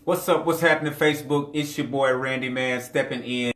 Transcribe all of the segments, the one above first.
What's up? What's happening, Facebook? It's your boy Randy, man, stepping in.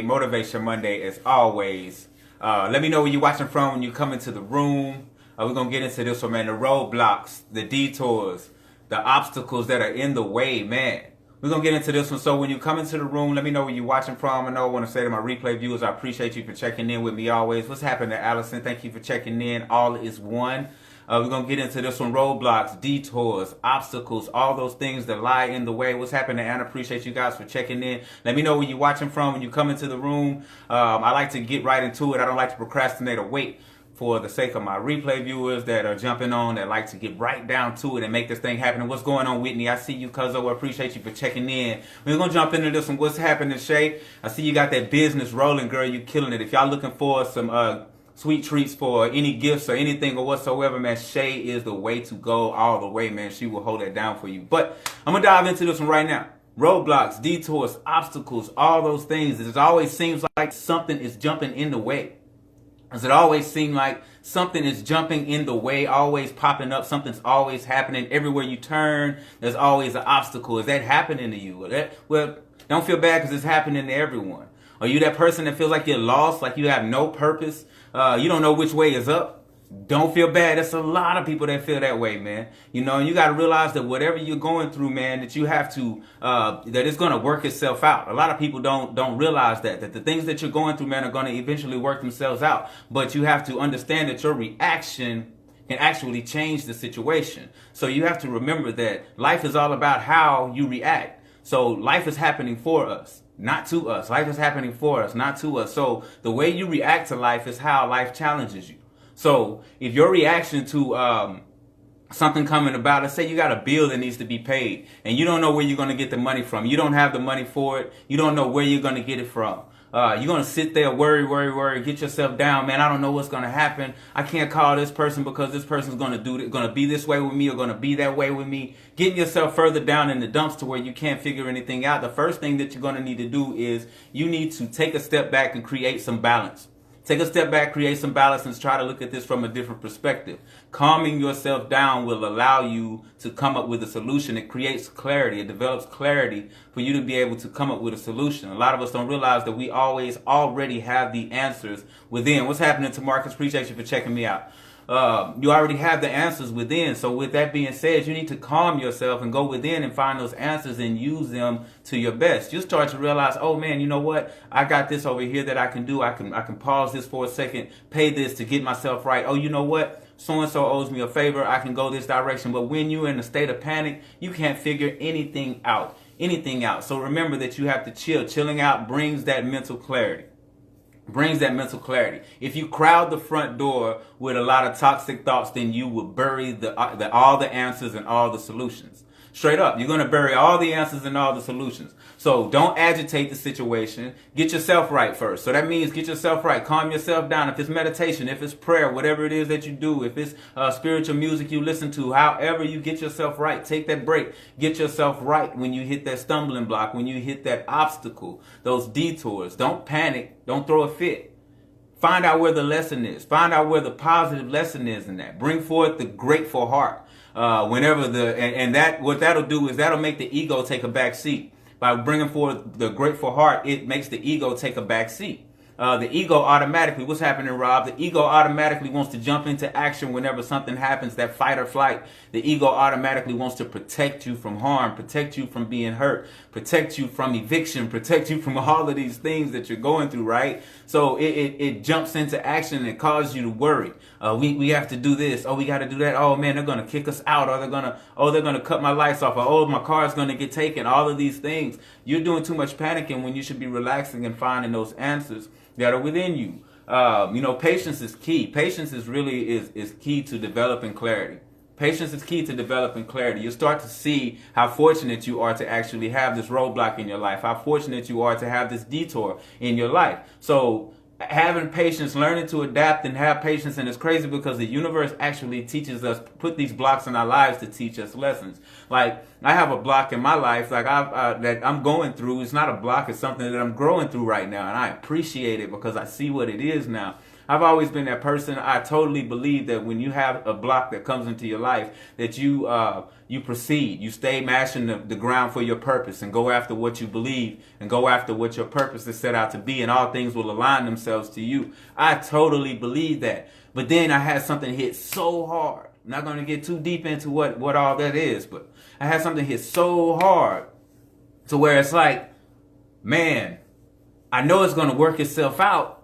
Motivation Monday, as always. Let me know where you're watching from when you come into the room. We're gonna get into this one, man. The roadblocks, the detours, the obstacles that are in the way, man. We're gonna get into this one. So when you come into the room, let me know where you're watching from. I want to say to my replay viewers, I appreciate you for checking in with me always. What's happening, Allison? Thank you for checking in. All is one. We're going to get into this one. Roadblocks, detours, obstacles, all those things that lie in the way. What's happening, Anna? Appreciate you guys for checking in. Let me know where you're watching from when you come into the room. I like to get right into it. I don't like to procrastinate or wait for the sake of my replay viewers that are jumping on, that like to get right down to it and make this thing happen. And what's going on, Whitney? I see you, Cuzzo. I appreciate you for checking in. We're going to jump into this one. What's happening, Shay? I see you got that business rolling, girl. You killing it. If y'all looking for some sweet treats for any gifts or anything or whatsoever, man, Shay is the way to go all the way, man. She will hold that down for you. But I'm going to dive into this one right now. Roadblocks, detours, obstacles, all those things. It always seems like something is jumping in the way. Does it always seem like something is jumping in the way, always popping up? Something's always happening. Everywhere you turn, there's always an obstacle. Is that happening to you? Well, don't feel bad because it's happening to everyone. Are you that person that feels like you're lost, like you have no purpose? You don't know which way is up? Don't feel bad. There's a lot of people that feel that way, man. You know, and you got to realize that whatever you're going through, man, that you have to, that it's going to work itself out. A lot of people don't realize that the things that you're going through, man, are going to eventually work themselves out. But you have to understand that your reaction can actually change the situation. So you have to remember that life is all about how you react. So life is happening for us, not to us. Life is happening for us, not to us. So the way you react to life is how life challenges you. So if your reaction to something coming about, let's say you got a bill that needs to be paid and you don't know where you're going to get the money from. You don't have the money for it. You don't know where you're going to get it from. You're going to sit there, worry, get yourself down. Man, I don't know what's going to happen. I can't call this person because this person's going to be this way with me or going to be that way with me. Getting yourself further down in the dumps to where you can't figure anything out. The first thing that you're going to need to do is you need to take a step back and create some balance. Take a step back, create some balance, and try to look at this from a different perspective. Calming yourself down will allow you to come up with a solution. It creates clarity. It develops clarity for you to be able to come up with a solution. A lot of us don't realize that we always already have the answers within. What's happening to Marcus? Appreciate you for checking me out. You already have the answers within. So with that being said, you need to calm yourself and go within and find those answers and use them to your best. You start to realize, oh man, you know what? I got this over here that I can do. I can pause this for a second, pay this to get myself right. Oh, you know what? So-and-so owes me a favor. I can go this direction. But when you're in a state of panic, you can't figure anything out. So remember that you have to chill. Chilling out brings that mental clarity. If you crowd the front door with a lot of toxic thoughts, then you will bury all the answers and all the solutions. Straight up, you're going to bury all the answers and all the solutions. So don't agitate the situation. Get yourself right first. So that means get yourself right. Calm yourself down. If it's meditation, if it's prayer, whatever it is that you do, if it's spiritual music you listen to, however you get yourself right, take that break. Get yourself right when you hit that stumbling block, when you hit that obstacle, those detours. Don't panic. Don't throw a fit. Find out where the lesson is. Find out where the positive lesson is in that. Bring forth the grateful heart. What that'll do is that'll make the ego take a back seat. By bringing forth the grateful heart, it makes the ego take a back seat. The ego automatically, what's happening, Rob? The ego automatically wants to jump into action whenever something happens, that fight or flight. The ego automatically wants to protect you from harm, protect you from being hurt, protect you from eviction, protect you from all of these things that you're going through, right? So it jumps into action and it causes you to worry. We have to do this. Oh, we got to do that. Oh man, they're going to kick us out. Or they're going to cut my lights off. Or, oh, my car's going to get taken. All of these things. You're doing too much panicking when you should be relaxing and finding those answers that are within you. Patience is key. Patience is key to developing clarity. Patience is key to developing clarity. You'll start to see how fortunate you are to actually have this roadblock in your life, how fortunate you are to have this detour in your life. So having patience, learning to adapt and have patience, and it's crazy because the universe actually teaches us, put these blocks in our lives to teach us lessons. Like, I have a block in my life, like that I'm going through. It's not a block, it's something that I'm growing through right now, and I appreciate it because I see what it is now. I've always been that person. I totally believe that when you have a block that comes into your life, that you you proceed. You stay mashing the ground for your purpose and go after what you believe and go after what your purpose is set out to be, and all things will align themselves to you. I totally believe that. But then I had something hit so hard. I'm not going to get too deep into what all that is, but I had something hit so hard to where it's like, man, I know it's going to work itself out,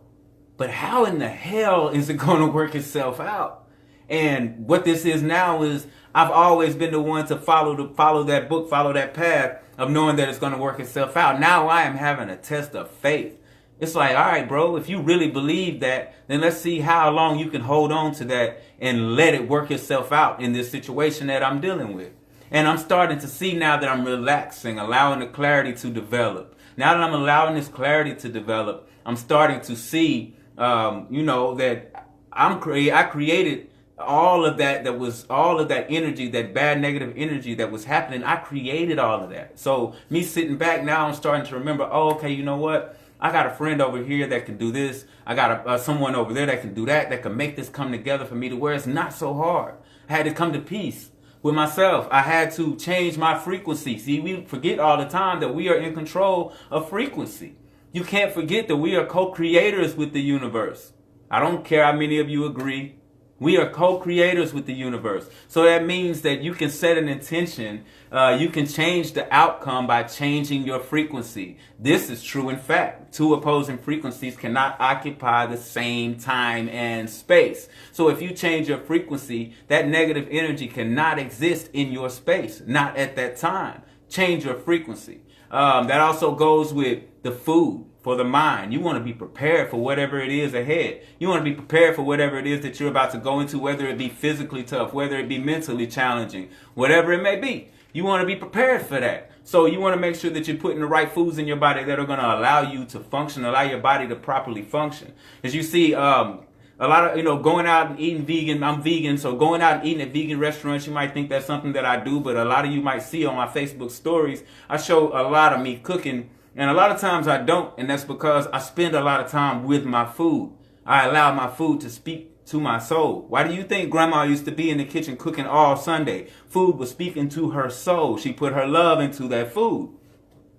but how in the hell is it going to work itself out? And what this is now is I've always been the one to follow that book, follow that path of knowing that it's going to work itself out. Now I am having a test of faith. It's like, all right, bro, if you really believe that, then let's see how long you can hold on to that and let it work itself out in this situation that I'm dealing with. And I'm starting to see now that I'm relaxing, allowing the clarity to develop. Now that I'm allowing this clarity to develop, I'm starting to see, that I created all of that energy, that bad negative energy that was happening. I created all of that. So me sitting back now, I'm starting to remember, oh, okay, you know what? I got a friend over here that can do this. I got someone over there that can do that can make this come together for me to where it's not so hard. I had to come to peace with myself. I had to change my frequency. See, we forget all the time that we are in control of frequency. You can't forget that we are co-creators with the universe. I don't care how many of you agree. We are co-creators with the universe. So that means that you can set an intention. You can change the outcome by changing your frequency. This is true in fact. Two opposing frequencies cannot occupy the same time and space. So if you change your frequency, that negative energy cannot exist in your space. Not at that time. Change your frequency. That also goes with the food. For the mind, you want to be prepared for whatever it is ahead. You want to be prepared for whatever it is that you're about to go into, whether it be physically tough, whether it be mentally challenging, whatever it may be. You want to be prepared for that. So you want to make sure that you're putting the right foods in your body that are going to allow you to function, allow your body to properly function. As you see, a lot of, going out and eating vegan. I'm vegan, so going out and eating at vegan restaurants, you might think that's something that I do, but a lot of you might see on my Facebook stories, I show a lot of me cooking. And a lot of times I don't, and that's because I spend a lot of time with my food. I allow my food to speak to my soul. Why do you think Grandma used to be in the kitchen cooking all Sunday? Food was speaking to her soul. She put her love into that food.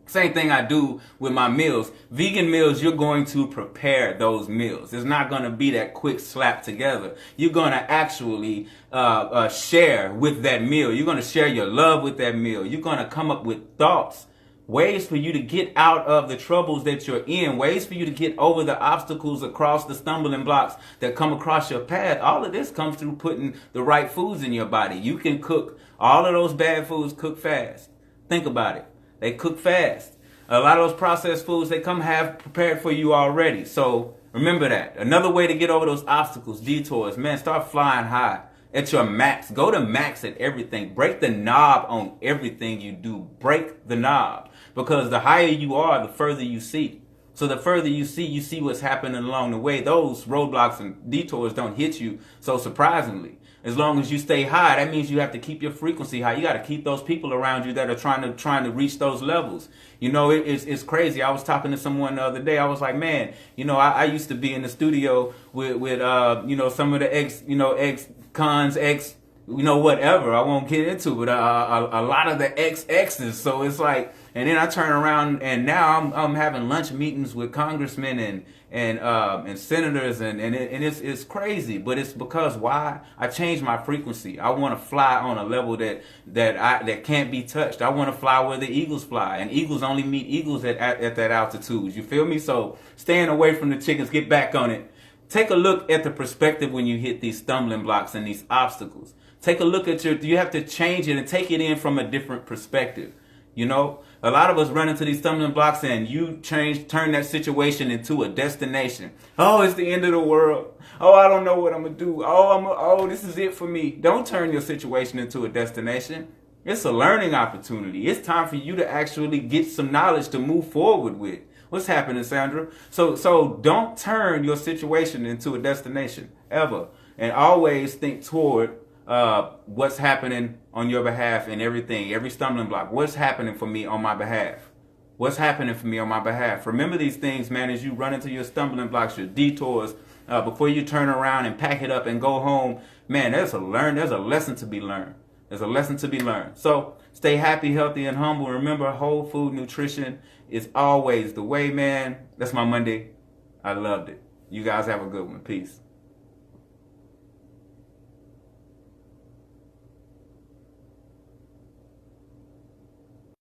Same thing I do with my meals. Vegan meals, you're going to prepare those meals. It's not going to be that quick slap together. You're going to actually share with that meal. You're going to share your love with that meal. You're going to come up with thoughts, ways for you to get out of the troubles that you're in, ways for you to get over the obstacles, across the stumbling blocks that come across your path. All of this comes through putting the right foods in your body. You can cook all of those bad foods, cook fast. Think about it. They cook fast. A lot of those processed foods, they come have prepared for you already. So remember that. Another way to get over those obstacles, detours, man, start flying high. At your max. Go to max at everything. Break the knob on everything you do. Break the knob. Because the higher you are, the further you see. So the further you see what's happening along the way. Those roadblocks and detours don't hit you so surprisingly. As long as you stay high, that means you have to keep your frequency high. You got to keep those people around you that are trying to reach those levels. It's crazy. I was talking to someone the other day. I was like, man, I used to be in the studio with some of the ex-cons, whatever. I won't get into, but a lot of the ex-exes. So it's like, and then I turn around and now I'm having lunch meetings with congressmen and senators and it's crazy. But it's because why? I changed my frequency. I want to fly on a level that can't be touched. I want to fly where the eagles fly, and eagles only meet eagles at that altitude. You feel me? So staying away from the chickens, get back on it. Take a look at the perspective when you hit these stumbling blocks and these obstacles. Take a look at you have to change it and take it in from a different perspective. A lot of us run into these stumbling blocks and you turn that situation into a destination. Oh, it's the end of the world. Oh, I don't know what I'm going to do. Oh, this is it for me. Don't turn your situation into a destination. It's a learning opportunity. It's time for you to actually get some knowledge to move forward with. What's happening, Sandra? So don't turn your situation into a destination ever. And always think toward what's happening on your behalf and everything, every stumbling block. What's happening for me on my behalf? What's happening for me on my behalf? Remember these things, man, as you run into your stumbling blocks, your detours, before you turn around and pack it up and go home. Man, there's a lesson to be learned. There's a lesson to be learned. So stay happy, healthy, and humble. Remember, whole food nutrition is always the way, man. That's my Monday. I loved it. You guys have a good one. Peace.